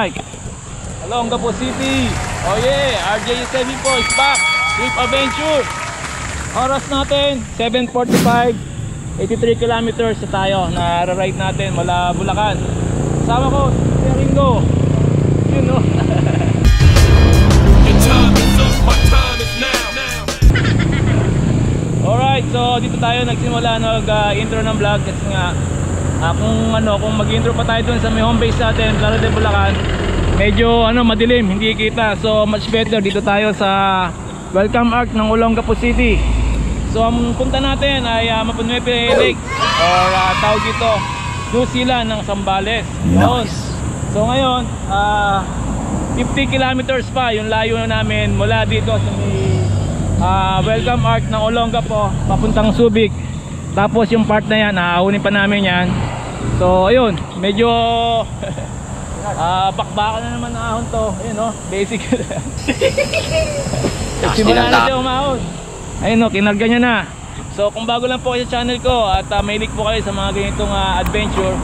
bike. Olongapo City. Oh yeah, RJ7 po is back. Trip Adventure. Oras natin 7:45. 83 kilometers na tayo na ride natin mula Bulacan. Kasama ko si Ringo. You know. Alright, so dito tayo nagsimula intro ng vlog kasi nga kung mag-intro pa tayo dun sa may home base natin, Plano de Bulacan, medyo madilim, hindi kita. So much better dito tayo sa welcome arc ng Olongapo City. So ang punta natin ay Mapunuepe Lake or tawag dito New Zealand ng Zambales. Nice. So ngayon 50 kilometers pa yung layo namin mula dito sa may welcome arc ng Olongapo papuntang Subic. Tapos yung part na yan ahunin pa namin yan. So ayun, medyo bakbakan na naman ang ahon to. Ayun basic. Simulan natin umahon. Ayun kinarga nyo na. So kung bago lang po kayo sa channel ko at may link po kayo sa mga ganitong adventure,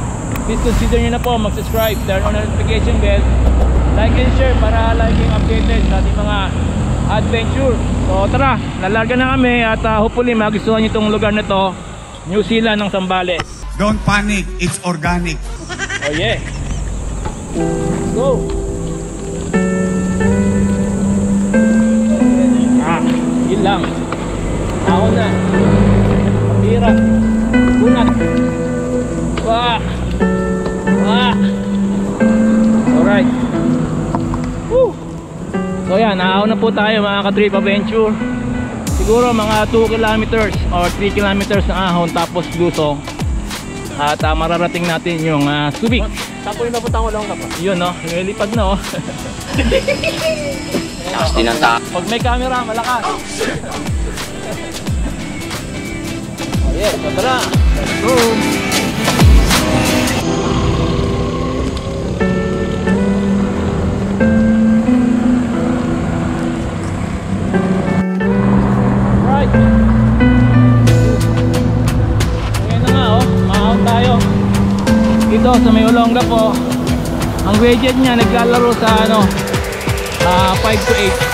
please consider nyo na po mag-subscribe, turn on notification bell, like and share para laging updated sa ating mga adventure. So tara, lalarga na kami at hopefully magustuhan nyo itong lugar na to, New Zealand ng Zambales. Don't panic, it's organic. Oh yeah. Let's go. Yun lang. Ako na. Pira. Kunat. Wah. Alright. Woo. So yan, naaw na po tayo mga ka-trip adventure. Siguro mga 2 kilometers or 3 kilometers na ahon tapos lusong. At mararating natin yung Subic. Saan po yung napunta ko lang kapag? Yun nilipad na Tapos tinanta. Pag may camera, malakas. Oh yeah, tara. Let's go. Right. Ngayon na nga mahal tayo. Dito sa may Olongapo. Ang widget niya naglalaro sa 5 to 8.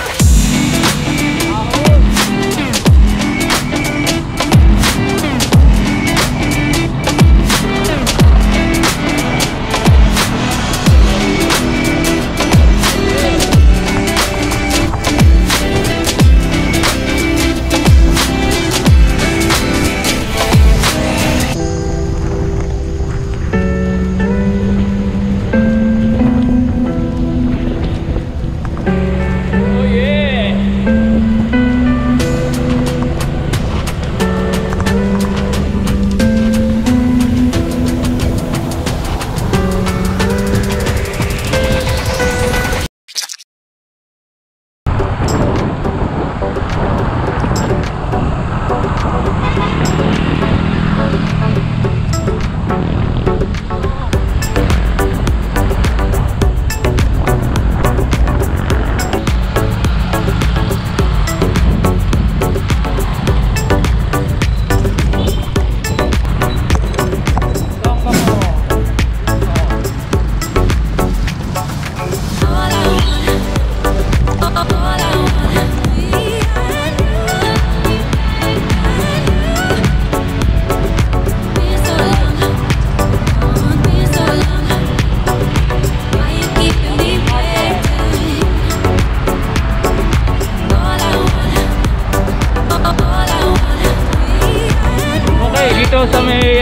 Sa may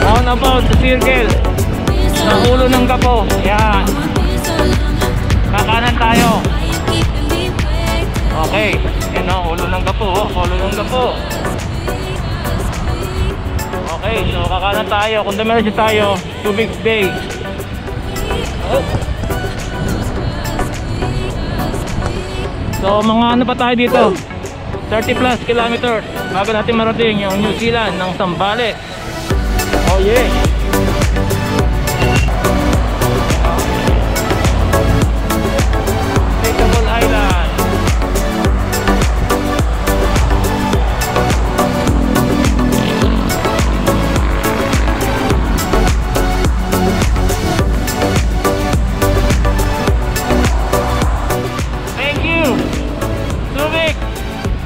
roundabout sa circle sa ulo ng Gapo. Yan, kakanan tayo. Okay, yan ulo ng Gapo. Ulo ng Gapo. Okay, so kakanan tayo. Kung dumiretso tayo, Subic Bay. So mga pa tayo dito, 30 plus kilometers bago natin marating yung New Zealand ng Zambales. Oh yeah. Takeable Island.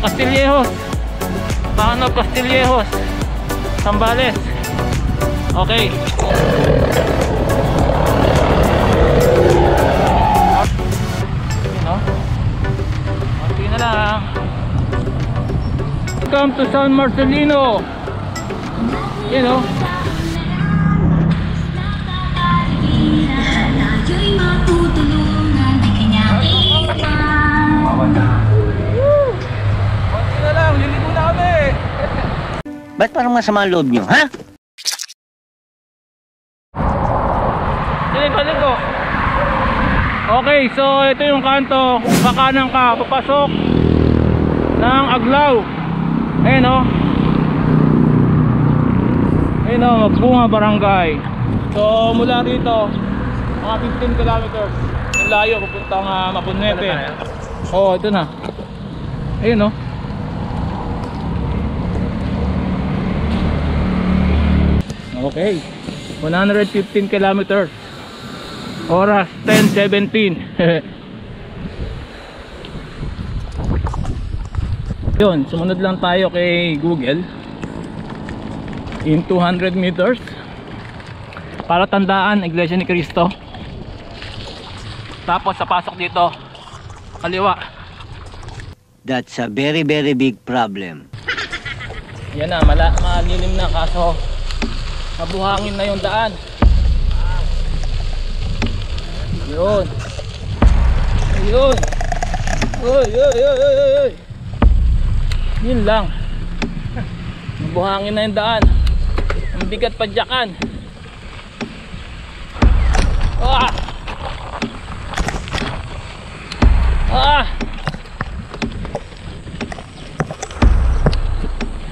Castillejos. Paano Castillejos, Zambales. Okay. No? Okay na lang. Welcome to San Marcelino. You know. Okay na lang, liligo na kami. Ba't parang masama ang loob nyo, ha? Ligo. Okay, so ito yung kanto. Kung kakanan ka, papasok ng Aglaw. Ayun o. Ayun o, Magbunga Barangay. So mula rito, mga 15 kilometers. Ang layo, pupuntang Mapunete. Oo, ito na. Ayun o. Okay, 115 kilometers. Oras 10:17. Yun, sumunod lang tayo kay Google in 200 meters para tandaan Iglesia ni Cristo. Tapos sa pasok dito kaliwa. That's a very big problem. Yan na, malilim na kaso mabuhangin na yung daan. Yun. Yun. Oy. Yun lang. Mabuhangin na yung daan. Ang bigat padyakan.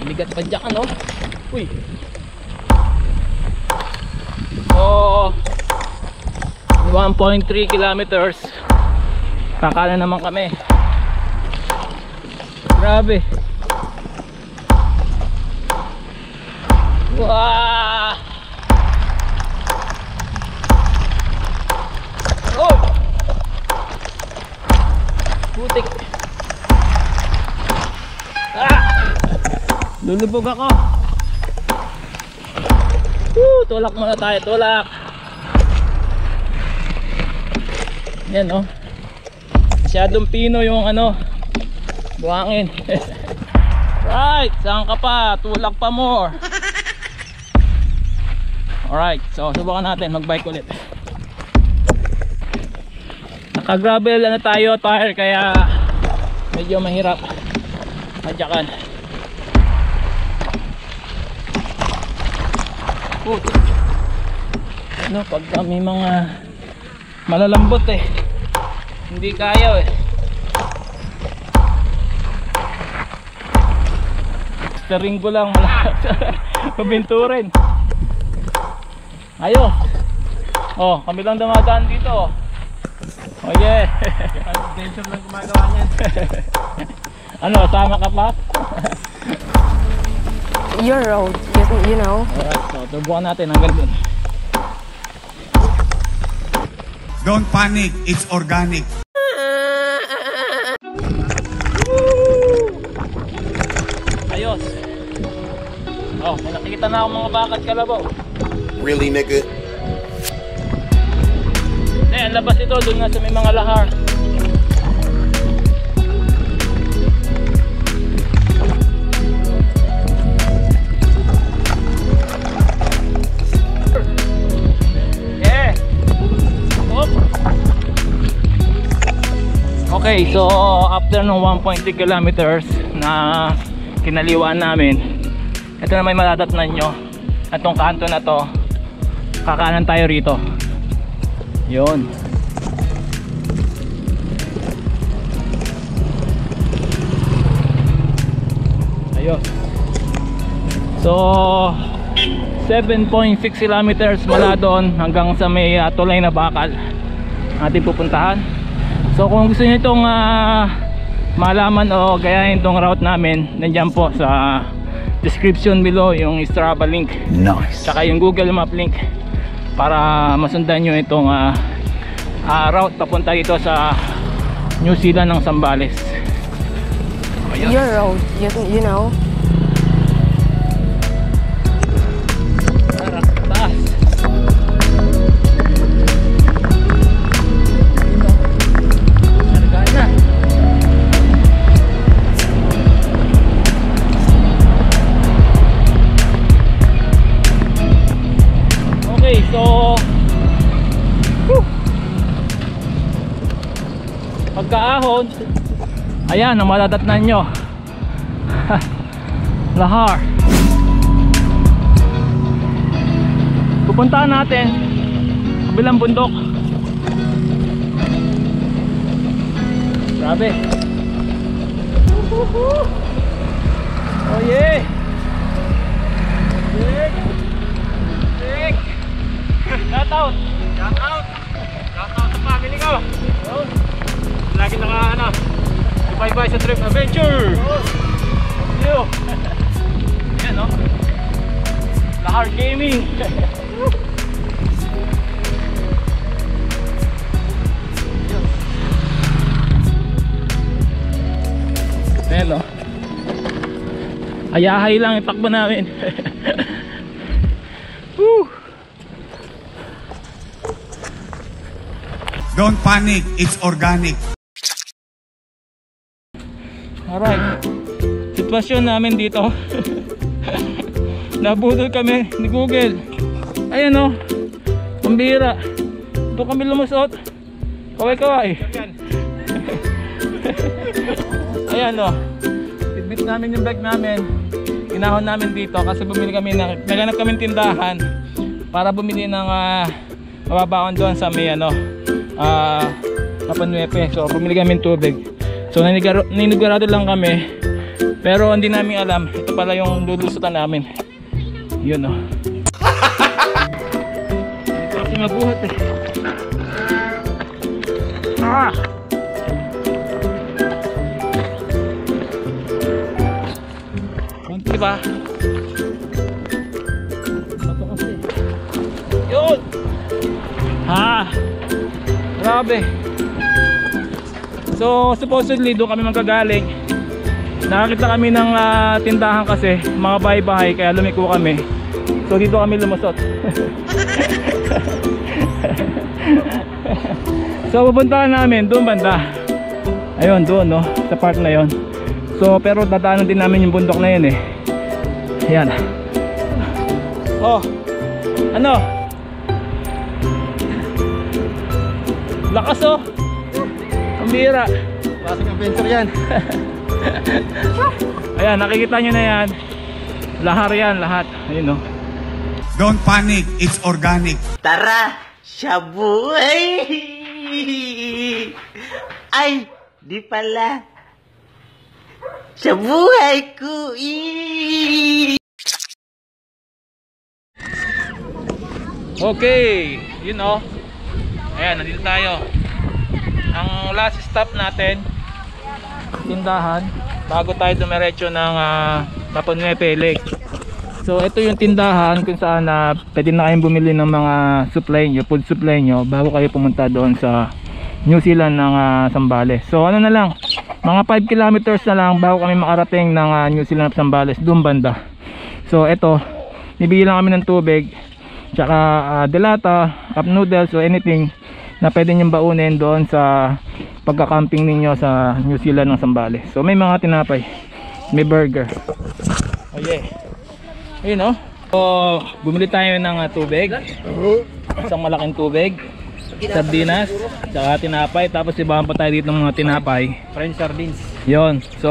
Bigat padyakan, oh. Uy. Oh. 1.3 kilometers. Kakala naman kami. Grabe. Wow. Oh. Putik. Lulubog ako. Tulak muna tayo, tulak. Yan, oh. Masyadong pino yung buhangin. Right, saan ka pa? Tulak pa more. Alright, so subukan natin magbike ulit. Naka-gravel tayo, tire, kaya medyo mahirap madyakan. Pagka may mga malalambot hindi kaya steering ko lang pabinturin. Ayos. Oh, kami lang dumadaan dito. Oh yeah. Adventure lang gumagawa niyan. Sama ka pa? Your road, you know. Alright, so tubukan natin hanggang dun. Don't panic, it's organic. Ayos. Oh, may nakikita na akong mga bakat kalabaw. Really, nigga? Ang labas ito, doon nga sa may mga lahar. Okay, so after ng 1.3 kilometers na kinaliwaan namin, ito na may matatatnan nyo. Itong kanto na to, kakanan tayo rito. Yun. Ayun. So 7.6 kilometers mula doon hanggang sa may tulay na bakal ating pupuntahan. So kung gusto niyo itong malaman o gayahin itong route namin, nandiyan po sa description below yung Strava link. Nice. Saka yung Google Map link para masundan nyo itong route papunta dito sa New Zealand ng Zambales. your road, you know. Tara, taas. Kargaan na. Okay, so pagkaahon, ayan ang matatatnan nyo. Lahar. Pupuntahan natin kabilang bundok. Grabe. Oh yeah. Sick. Shout out. Shout out. Shout out sa family ko. Lagi bye-bye sa Trip Adventure. Yo. Yan no. Lahar Gaming. Hello. Ayahay lang yung takbo namin. Woo. Don't panic, it's organic. Alright. Sitwasyon namin dito. Nabudol kami ni Google. Ayan o. Ang bihira. Doon kami lumusot. Kaway-kaway. Ayan o. Bitbit namin yung bag namin. Inahon namin dito kasi bumili kami naghanap kami tindahan para bumili ng mababaon doon sa may Kapanuepe. So bumili kami ng tubig. So ninigurado lang kami. Pero hindi namin alam, ito pala yung lulusutan namin. Yun o. Ito kasi mabuhat eh. Konti ba? Ito kasi. Yun! Grabe. So supposedly doon kami magkagaling. Nakakita kami ng tindahan kasi mga bahay-bahay kaya lumiko kami. So dito kami lumusot. So pupuntahan namin doon banda. Ayun doon no, sa park na yon. So pero dadaanan din namin yung bundok na yun eh. Ayan. Oh. Ano? Lakas oh. Ang bira. Klaseng adventure yan. Ayan, nakikita nyo na yan. Lahar yan, lahat. Ayun o. Don't panic, it's organic. Tara, shabu. Ay, di pala. Sa buhay ko. Okay, yun o. Ayan, nandito tayo. Ang last stop natin, tindahan, bago tayo dumiretso ng Kapanuepe Lake. So ito yung tindahan kung saan pwede na kayong bumili ng mga supply nyo, food supply nyo bago kayo pumunta doon sa New Zealand ng Zambales. So ano na lang, mga 5 kilometers na lang bago kami makarating ng New Zealand of Zambales, doon banda. So ito, nibigyan lang kami ng tubig, tsaka delata, cup noodles, so anything na pwede nyong baunin doon sa pagka-camping ninyo sa New Zealand ng Zambales. So may mga tinapay, may burger. Oh yeah. Ayun o. So bumili tayo ng tubig, isang malaking tubig, sardinas, tsaka tinapay. Tapos ibahan pa tayo dito ng mga tinapay, French sardines. Yun. So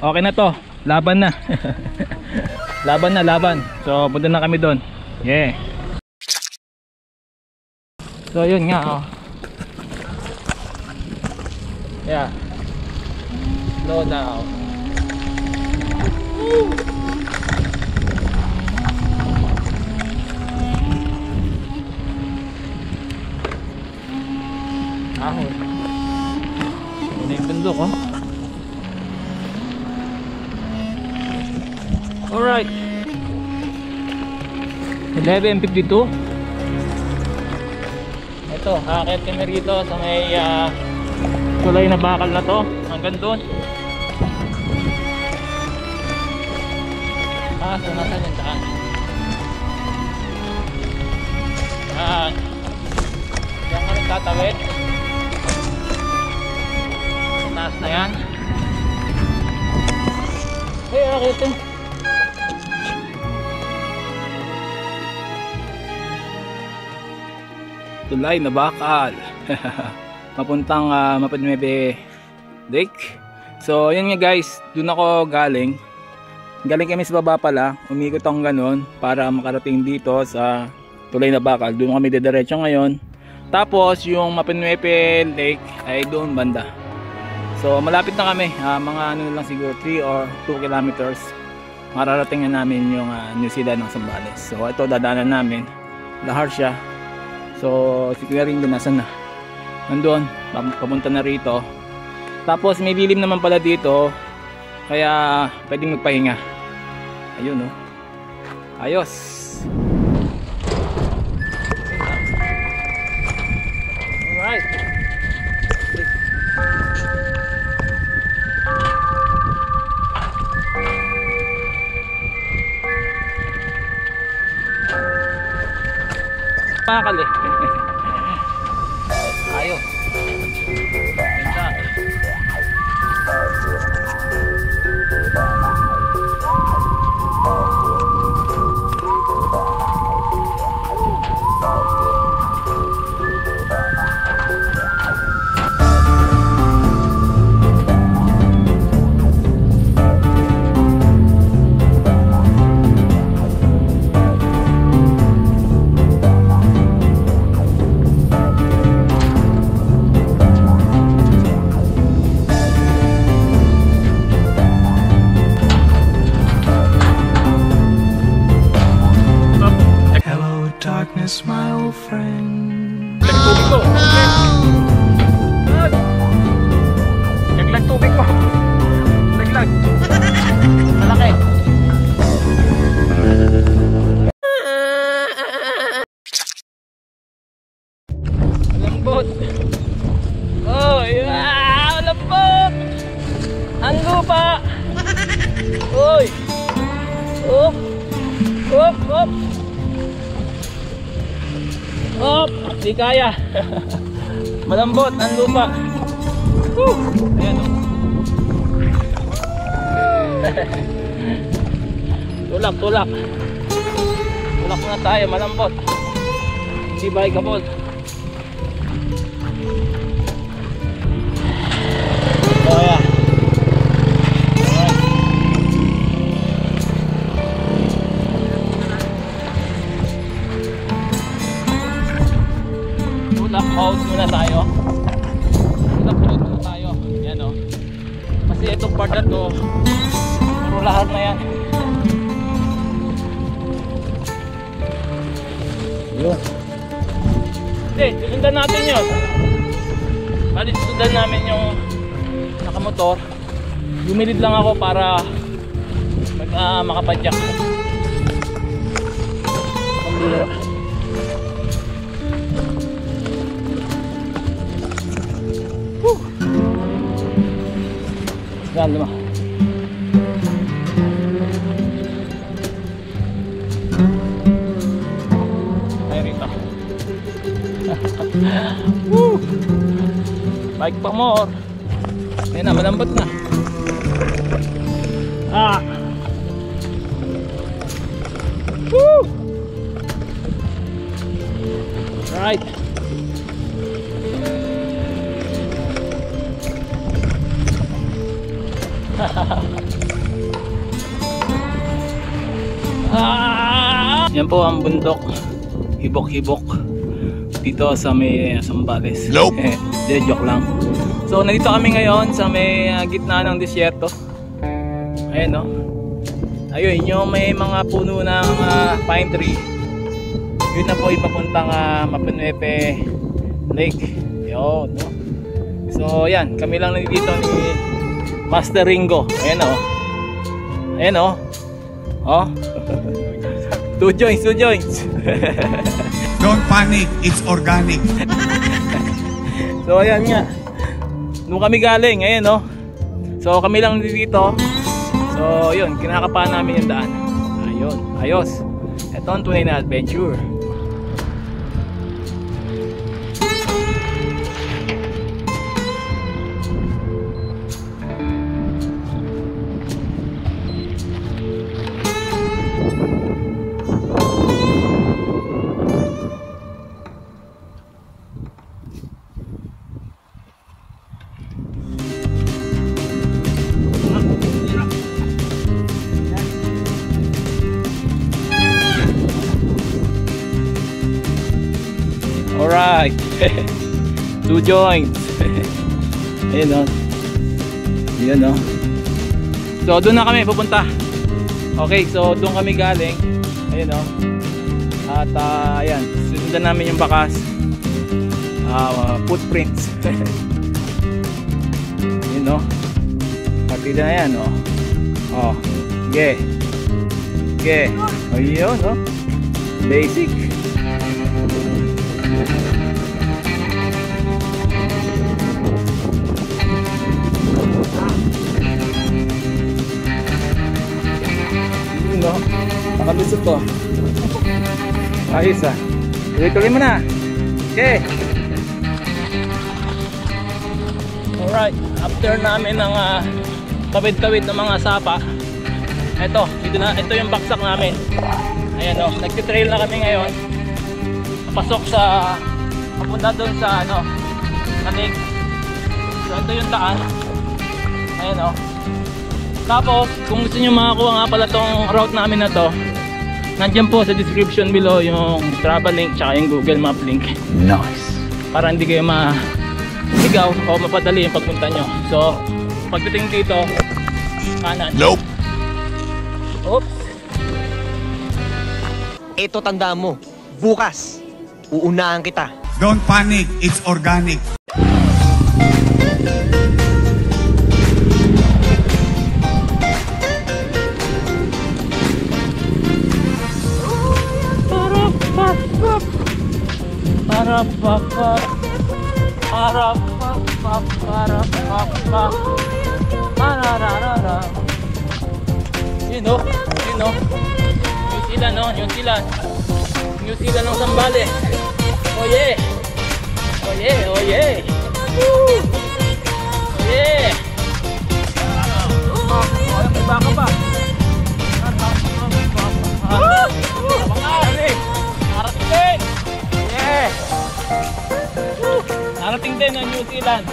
okay na to, laban na. Laban na, laban. So punta na kami doon. Yeah. So yun nga oh. Yeah. Slow down. Ahon. Ano yung bundok oh. Alright. 11:52. Ito, akit kami rito sa may tulay na bakal na to hanggang doon. So nasan yung daan? Yan. Diyan kami tatawid. Taas na yan. Hey, akit eh. Tulay na bakal. Papuntang Mapinwebe Lake. So yun nga guys, dun ako galing. Galing kami sa baba pala, umikot akong ganun para makarating dito sa Tulay na Bakal. Doon kami didiretso ngayon. Tapos yung Mapinwebe Lake ay doon banda. So malapit na kami, mga ano lang siguro 3 or 2 kilometers. Mararating na namin yung New Zealand ng Zambales. So ito dadaanan namin, lahar siya. So si Kuya Ringo nasan na? Nandun, papunta na rito. Tapos may dilim naman pala dito, kaya pwedeng magpahinga. Ayun, oh. Ayos. Alright. Bakal eh. Ayos. Ganda. My old friend. Tubig ko. Laglag tubig ko. Laglag. Malaki. Malambot. Oh, yeah, malambot. Ang lupa. Uy. Up. Up, up. Op, di kaya. Malambot ang lupa. Ayan o. Tulak, tulak. Tulak muna tayo, malambot. Hindi ba ikabol? So ayan. Out muna tayo. Out muna tayo. Yan o. Kasi itong part na to, puro lahat na yan. Yun. Hindi, susundan natin yun. Bali, susundan namin yung nakamotor. Gumilid lang ako para makapadyak. Pambira. Yan, lima. Ay, rito. Woo! Bike pa more. Yan na, malambot na. Woo! Right. Yan po ang bundok, hibok-hibok dito sa may Zambales. Nope. Joke lang. So nandito kami ngayon sa may gitna ng disyerto. Ayan, no? Ayun, yung may mga puno ng pine tree. Yun na po ipapuntang Mapinwebe Lake. Yun, no? So yan, kami lang nandito ni Master Ringo. Ayan, oh. Ayan, oh. Oh. Two joints. Don't panic, it's organic. So ayan nga. Nung kami galing, ayan, no. So kami lang dito. So yun, kinakapaan namin yung daan. Ayun, ayos. Ito ang tunay na adventure. Alright. 2 joints. Ayun o. Ayun o. So doon na kami pupunta. Okay, so doon kami galing. Ayun o. At ayan, sundan namin yung bakas. Footprints. Ayun o. Partida na yan o. Oh. Yeah. Yeah. Ayun o. Basic. No? Nakalusot to. Ayos ah. Tuloy mo na. Okay. Alright. After namin ng tawid-tawid ng mga sapa. Ito yung baksak namin. Ayan o. Nagtitrail na kami ngayon. Pasok sa papunta doon sa Tanig. So ito yung daan. Ayan o. Tapos kung gusto nyo makakuha nga pala tong route namin na to, nandyan po sa description below yung travel link tsaka yung Google Map link. Nice. Para hindi kayo masigaw o mapadali yung pagpunta nyo. So pagdating dito, kanan. Nope. Oops. Ito tandaan mo, bukas uunahan kita. Don't panic, it's organic. You know, New Zealand ng Zambales. Oh yeah, oh yeah, oh yeah. Woo! Oh yeah. May baka pa. Narating din ang New Zealand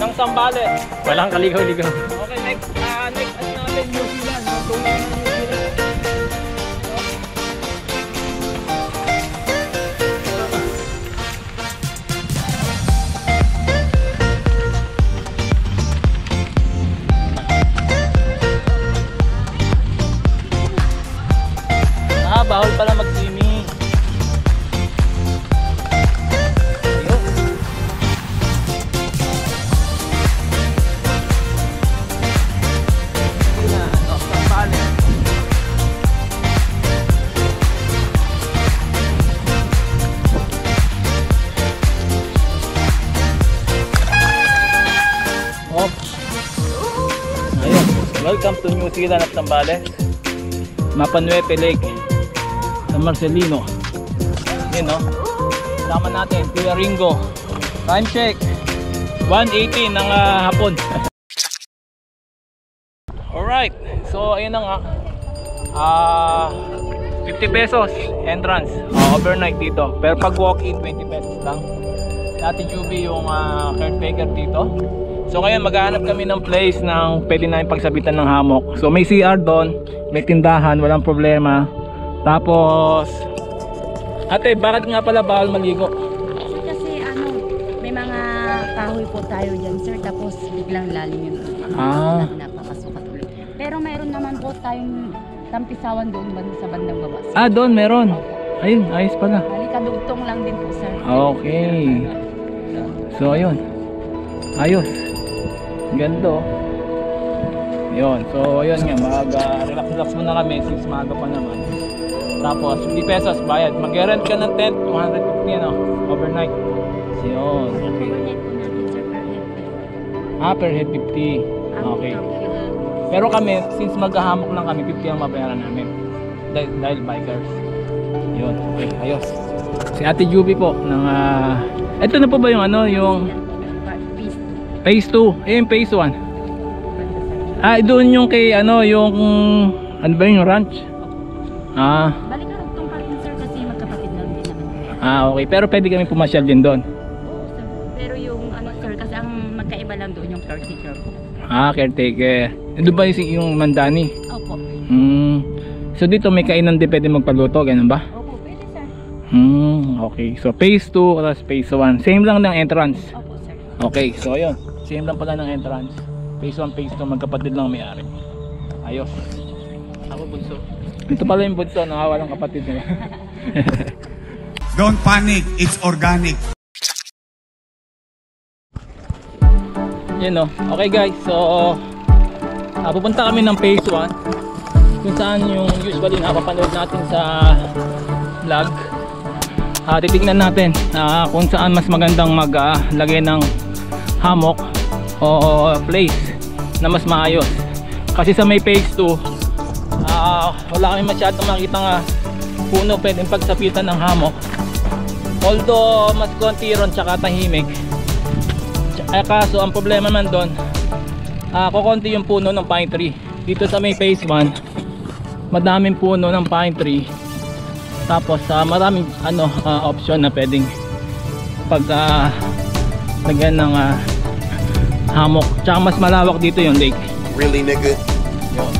ng Zambales. Walang kaligaw-ligaw. Okay, next natin New Zealand. Tunay na New Zealand. Bawal pala mag-swimming. Ayun. Zambales. Oh. Ayun. Welcome to New Zealand at Zambales. Mapanuepe Lake. Marcelino. Yun no. Sama natin Kuya Ringo. Time check 1:18 ng hapon. Alright. So ayun na nga. 50 pesos entrance. Overnight dito. Pero pag walk-in 20 pesos lang. Dati Juby yung caretaker dito. So ngayon maghahanap kami ng place ng pwede namin pagsabitan ng hammock. So may CR doon, may tindahan, walang problema. Tapos ate, bakit nga pala bawal maligo? Kasi may mga kahoy po tayo dyan sir, tapos biglang lalim yung napapasukat ulit. Pero mayroon naman po tayong tampisawan doon sa bandang baba. Doon meron. Ayun, ayos pala. Halikadugtong lang din po sir. Okay. So ayun. Ayos. Ganda. Yun. So ayun nga, mag-relax muna kami since maaga pa naman. Tapos 50 pesos bayad. Mag-rent ka ng tent, 250 overnight. So yun. Okay. Overnight po natin sir per head. Per head 50. Okay. Pero kami, since maghahamok lang kami, 50 ang mabayaran namin. dahil bikers. Yun, okay, ayos. Si Ate Juby po ng ito na po ba yung ano, yung phase 2, yung phase 1? Doon yung kay ano, yung ano ba yung ranch? Balik ka rugtong pa rin sir kasi magkapatid na rin naman. Okay, pero pwede kami pumasyal din doon. Oo sir. Pero yung ano sir, kasi ang magkaiba lang doon yung caretaker ko. Caretaker. Doon ba yung Mandani? Opo. So dito may kainan din pwede magpaluto, ganun ba? Opo, pwede sir. Okay. So phase 2 at phase 1. Same lang ng entrance. Opo sir. Okay, so ayun. Same lang pala ng entrance. Phase 1, phase 2, magkapatid lang may-ari. Ayos. Ako bunso. Ito pala yung bunso, nakawalang kapatid nila. Don't panic, it's organic. Yun o. Okay guys, so pupunta kami ng phase 1 kung saan yung usually nakapanood natin sa vlog. Titignan natin kung saan mas magandang maglagay ng hammock o place na mas maayos. Kasi sa may phase 2 wala kami masyadong makita nga puno pwedeng pagsapitan ng hammock. Although mas konti ron tsaka tahimik. Kaso ang problema man doon, kukunti yung puno ng pine tree. Dito sa may phase 1 madaming puno ng pine tree. Tapos maraming option na pwedeng lagyan ng hammock. Tsaka mas malawak dito yung lake. Really, nigga? Yun.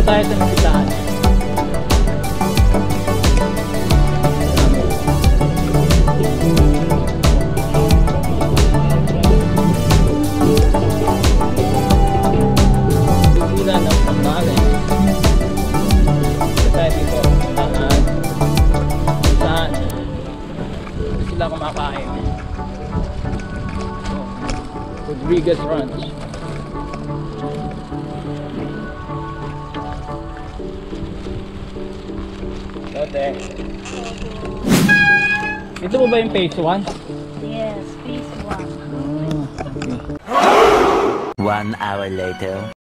Tayo sa nagsitaan. Sila ng pambahan tayo dito saan sila kumakain. Rodriguez Ranch. Ito mo ba yung phase 1? Yes, phase 1. 1 hour later.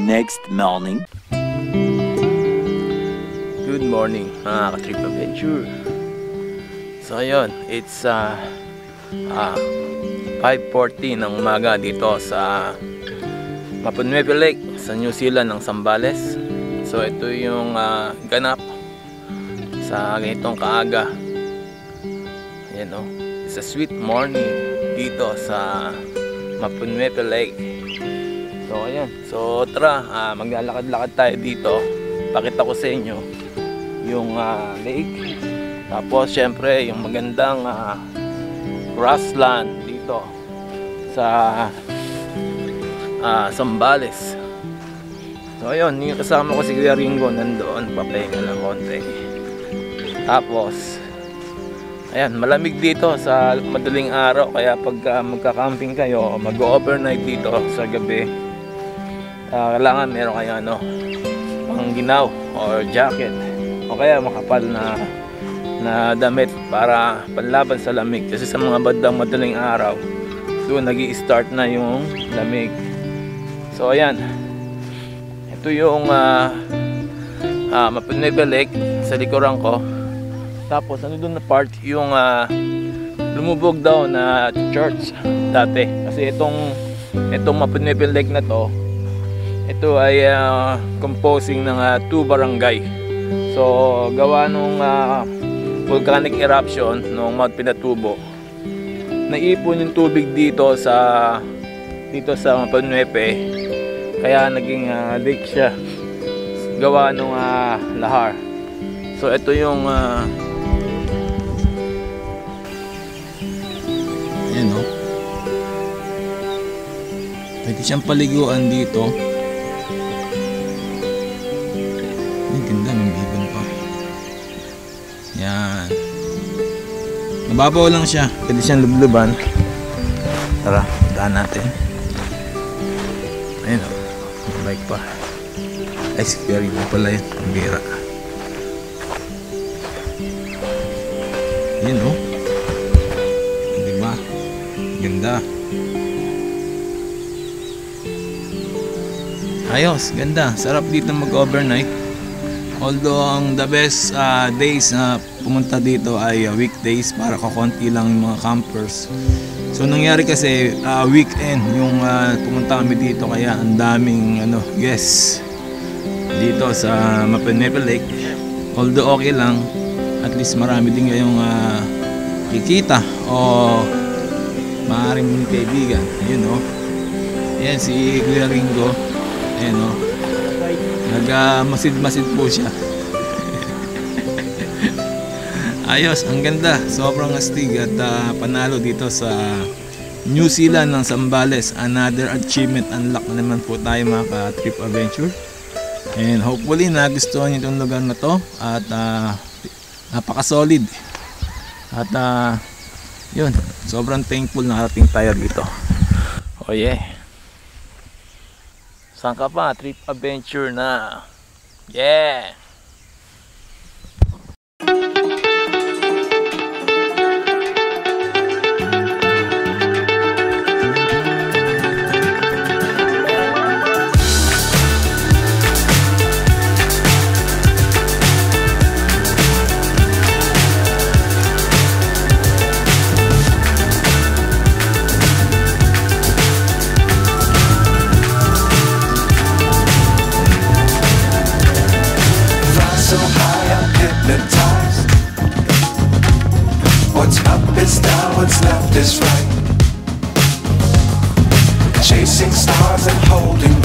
next morning. Good morning mga ka-Trip Adventure. So ayun, it's 5:40 ng umaga dito sa Mapunwepe Lake sa New Zealand ng Zambales. So ito yung ganap sa ganitong kaaga. Ayan o, it's a sweet morning dito sa Mapunwepe Lake. So ayan, so tara, maglalakad-lakad tayo dito. Pakita ko sa inyo yung lake. Tapos syempre yung magandang grassland dito sa Zambales. So ayun, yung kasama ko si Kuya Ringo nandoon, papahinga lang konti. Tapos ayan, malamig dito sa madaling araw, kaya pag magka-camping kayo, mag-overnight dito sa gabi, kailangan meron kayo pang ginaw or jacket o kaya makapal na damit para panlaban sa lamig, kasi sa mga bandang madaling araw doon nag-i-start na yung lamig. So ayan, ito yung Mapunwepe Lake sa likuran ko. Tapos ano doon na part yung lumubog daw na church dati, kasi itong Mapunwepe Lake na to, ito ay composing ng 2 barangay. So gawa nung volcanic eruption nung Mount Pinatubo, naipon yung tubig dito sa Mapunwepe, kaya naging lake siya gawa nung lahar. So ito yung ayan o, pwede siyang paliguan dito. Ang ganda, may ibon pa. Yan, mababaw lang siya, pwede siyang lubluban. Tara, daan natin. Ayun o, may bike pa. Ay, scary mo pala yun, ang bira. Yun o, diba, ganda. Ayos, ganda, sarap dito mag-overnight. Although ang the best days na pumunta dito ay weekdays, para kakonti lang yung mga campers. So nangyari kasi weekend yung pumunta kami dito, kaya ang daming guests dito sa Mapunwepe Lake. Although okay lang, at least marami din kayong kikita o maaaring mong kaibigan. Ayun o, ayan si Kuya Ringo. Ayan o, nagmasid-masid po siya. Ayos, ang ganda, sobrang astig at panalo dito sa New Zealand ng Zambales. Another achievement unlock na naman po tayo mga ka-Trip Adventure. And hopefully nagustuhan niyo itong lugar na to, at napaka-solid. At yun, sobrang thankful na nakarating tayo dito. Oh yeah, saan ka pa? Trip Adventure na. Yeah. What's up is down, what's left is right. Chasing stars and holding